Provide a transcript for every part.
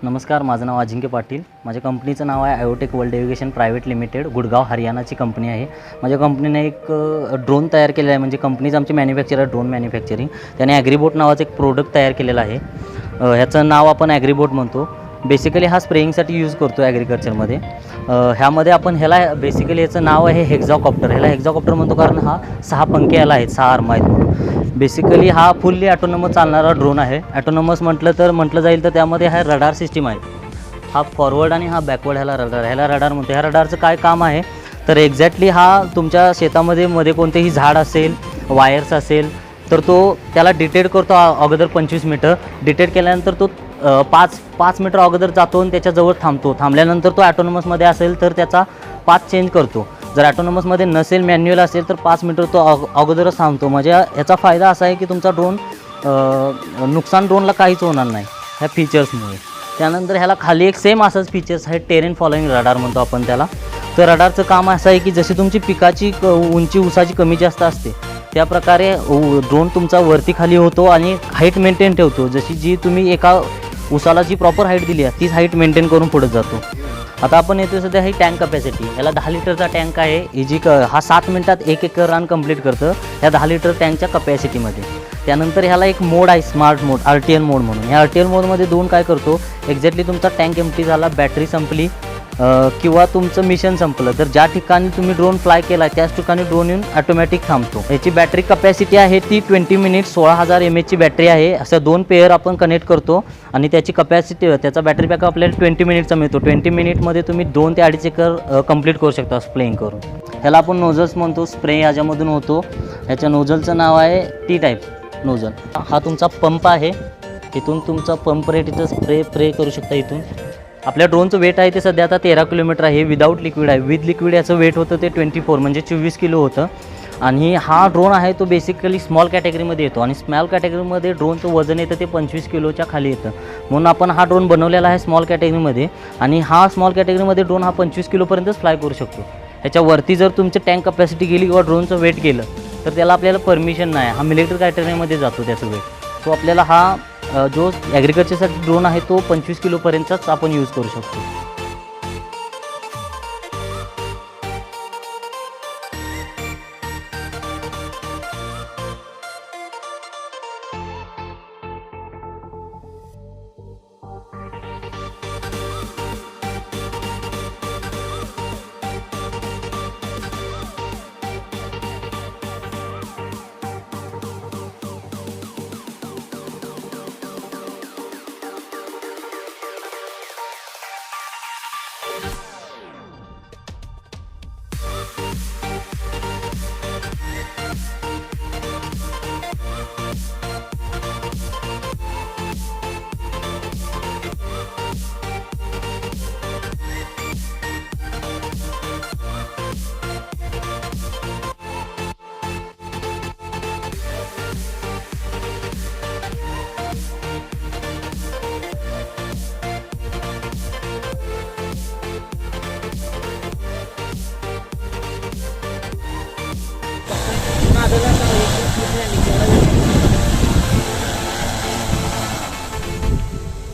नमस्कार, माझं नाव अजिंक्य पाटील. माझ्या कंपनीचं नाव आहे Iotech world aviation private limited, Gurgaon हरियाणाची कंपनी आहे. माझ्या कंपनीने एक ड्रोन तयार केलेला आहे. म्हणजे कंपनीचं आमची मॅन्युफॅक्चर आहे ड्रोन मॅन्युफॅक्चरिंग. त्याने ॲग्रीबोट नावाचं एक प्रोडक्ट तयार केलेलं आहे. ह्याचं नाव आपण ॲग्रीबोट म्हणतो. बेसिकली हा स्प्रेइंगसाठी यूज करतो ॲग्रिकल्चरमध्ये. ह्यामध्ये आपण ह्याला बेसिकली याचं नाव आहे हेक्झाकॉप्टर. ह्याला हेक्झाकॉप्टर म्हणतो कारण हा 6 पंखे याला आहेत, 6 आर्म आहेत म्हणून. बेसिकली हा फुल्ली ॲटोनॉमस चालणारा ड्रोन आहे. ॲटोनॉमस म्हटलं जाईल तर त्यामध्ये हा रडार सिस्टीम आहे. हा फॉरवर्ड आणि हा बॅकवर्ड ह्याला रडार म्हणतो. ह्या रडारचं काय काम आहे तर एक्झॅक्टली हा तुमच्या शेतामध्ये कोणतेही झाड असेल, वायर्स असेल तर तो त्याला डिटेक्ट करतो. अगोदर 25 मीटर डिटेक्ट केल्यानंतर तो 5 मीटर अगोदर जातो आणि त्याच्याजवळ थांबतो. थांबल्यानंतर तो ॲटोनॉमसमध्ये असेल तर त्याचा पाथ चेंज करतो. जर ॲटोनॉमसमध्ये नसेल, मॅन्युअल असेल तर 5 मीटर तो अगोदरच थांबतो. म्हणजे याचा फायदा असा आहे की तुमचा ड्रोन नुकसान ड्रोनला काहीच होणार नाही ह्या फीचर्समुळे. त्यानंतर ह्याला खाली एक सेम असंच फीचर्स आहे, टेरेन फॉलोइंग रडार म्हणतो आपण त्याला. तर रडारचं काम असं आहे की जशी तुमची पिकाची उंची ऊसाची कमी जास्त असते त्याप्रकारे ड्रोन तुमचा वरती खाली होतो आणि हाईट मेंटेन ठेवतो. जशी जी तुम्ही एका ऊसाला जी प्रॉपर हाईट दिली आहे तीच हाईट मेंटेन करून पुढे जातो. आता आपण येतो सध्या ही टँक कपॅसिटी. ह्याला 10 लिटरचा टँक आहे. हा 7 मिनिटात 1 एकर रान कंप्लीट करतं ह्या 10 लिटर टँकच्या कपॅसिटीमध्ये. त्यानंतर ह्याला एक मोड आहे, स्मार्ट मोड, RTL मोड म्हणून. ह्या RTL मोडमध्ये दोन काय करतो, एक्झॅक्टली तुमचा टँक एम्प्टी झाला, बॅटरी संपली किंवा तुमचं मिशन संपलं तर ज्या ठिकाणी तुम्ही ड्रोन फ्लाय केला त्याच ठिकाणी ड्रोन येऊन ऑटोमॅटिक थांबतो. याची बॅटरी कपॅसिटी आहे ती 20 मिनिट 16,000 mAh ची बॅटरी आहे. असं 2 पेअर आपण कनेक्ट करतो आणि त्याची कपॅसिटी, त्याचा बॅटरी बॅकअप आपल्याला 20 मिनिटचा मिळतो. 20 मिनिटमध्ये तुम्ही 2 ते 2.5 एकर कंप्लीट करू शकता स्प्रेइंग करून. ह्याला आपण नोझल्स म्हणतो. स्प्रे याच्यामधून होतो. ह्याच्या नोझलचं नाव आहे T-टाईप नोझल. हा तुमचा पंप आहे. इथून तुमचा पंप रेट इथं स्प्रे करू शकता. इथून आपल्या ड्रोनचं वेट आहे ते सध्या आता 13 किलोमीटर आहे. विदाऊट लिक्विड आहे. विथ लिक्विड याचं वेट होतं ते 24 म्हणजे 24 किलो होतं. आणि हा ड्रोन आहे तो बेसिकली स्मॉल कॅटेगरीमध्ये येतो आणि स्मॉल कॅटेगरीमध्ये ड्रोनचं वजन येतं ते 25 किलोच्या खाली येतं. म्हणून आपण हा ड्रोन बनवलेला आहे स्मॉल कॅटेगरीमध्ये. आणि हा स्मॉल कॅटेगरीमध्ये ड्रोन हा 25 किलोपर्यंतच फ्लाय करू शकतो. ह्याच्यावरती जर तुमचं टँक कपॅसिटी गेली किंवा ड्रोनचं वेट गेलं तर त्याला आपल्याला परमिशन नाही. हा मिलिटरी कॅटेगरीमध्ये जातो त्याचं वेट. तो आपल्याला हा जो ॲग्रिकल्चरसाठी ड्रोन आहे तो 25 किलोपर्यंतच आपण यूज करू शकतो.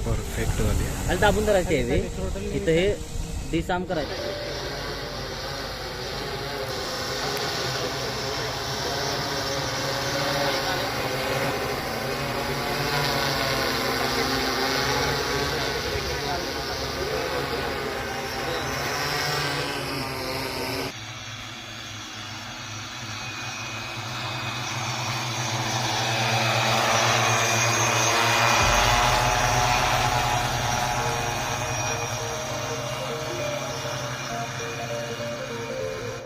परफेक्ट वाली दाबून धरायची आहे. इथं हे डिसाम करायचं.